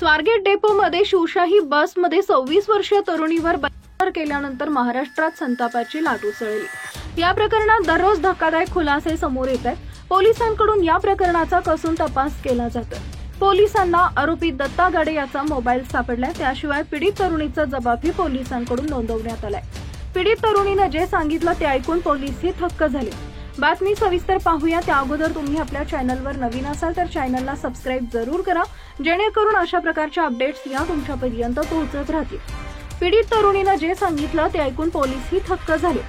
स्वारगेट डेपोमध्ये शिवशाही बसमध्ये 26 वर्षीय तरुणीवर बलात्कार केल्यानंतर महाराष्ट्रात संतापाची लाट उसळली। या प्रकरणात दररोज धक्कादायक खुलासे समोर येत आहेत। पोलिसांकडून या प्रकरणाचा कसून तपास केला जातोय। पोलिसांना आरोपी दत्ता गाडे याचा मोबाईल सापडलाय। त्याशिवाय पीडित तरुणीचा जबाबही पोलिसांकडून नोंदवण्यात आलाय। पीडित तरुणीने जे सांगितलं ते ऐकून पोलीसही थक्क झाले। बातमी सविस्तर पाहूया। त्या अगोदर तुम्ही आपल्या चॅनलवर नवीन असाल तर चॅनलला सबस्क्राइब जरूर करा, जेणेकरून अशा प्रकारच्या अपडेट्स या तुमच्यापर्यंत पोहोचत राहतील। पीडित तरुणीने जे सांगितलं ते ऐकून पोलीसही थक्क झाले।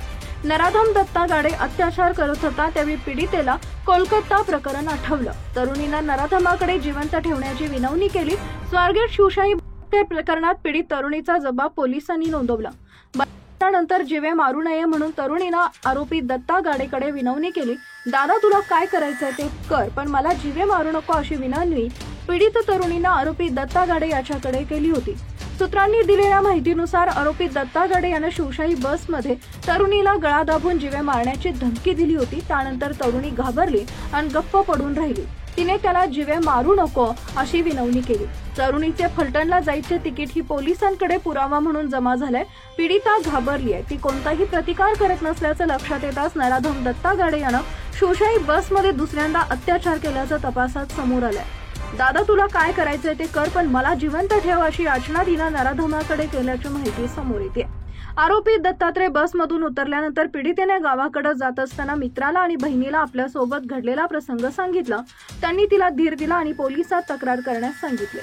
नराधम दत्ता गाडे अत्याचार करत होता त्यावेळी पीडितेला कोलकाता प्रकरण आठवलं। तरुणीने नराधमाकडे जिवंत ठेवण्याची विनवणी केली। स्वारगेट शिवशाही प्रकरणात पीडित तरुणीचा जबाब पोलिसांनी नोंदवला। त्यानंतर जीवे मारू नये म्हणून तरुणीनं आरोपी दत्ता गाडेकडे विनवणी केली। दादा तुला काय करायचंय ते कर, पण मला जीवे मारू नको अशी विनवणी पीडित तरुणीनं आरोपी दत्ता गाडे याच्याकडे केली होती। सूत्रांनी दिलेल्या माहितीनुसार आरोपी दत्ता गाडे याने शिवशाही बसमध्ये तरुणीला गळा दाबून जीवे मारण्याची धमकी दिली होती। त्यानंतर तरुणी घाबरली आणि गप्प पडून राहिली। तिने त्याला जीवे मारू नको अशी विनवणी केली। तरुणीचे फलटणला जायचे तिकीट ही पोलिसांकडे पुरावा म्हणून जमा झालाय। पीडिता घाबरली आहे, ती कोणताही प्रतिकार करत नसल्याचं लक्षात येताच नराधम दत्ता गाडे यानं शिवशाही बसमध्ये दुसऱ्यांदा अत्याचार केल्याचं तपासात समोर आलंय। दादा तुला काय करायचंय ते कर, पण मला जिवंत ठेव अशी याचना तिनं नराधमाकडे केल्याची माहिती समोर येते। आरोपी दत्तात्रय बसमधून उतरल्यानंतर पीडितेने गावाकडे जात असताना मित्राला आणि बहिणीला आपल्या सोबत घडलेला प्रसंग सांगितला। त्यांनी तिला धीर दिला आणि पोलिसात तक्रार करण्यास सांगितले।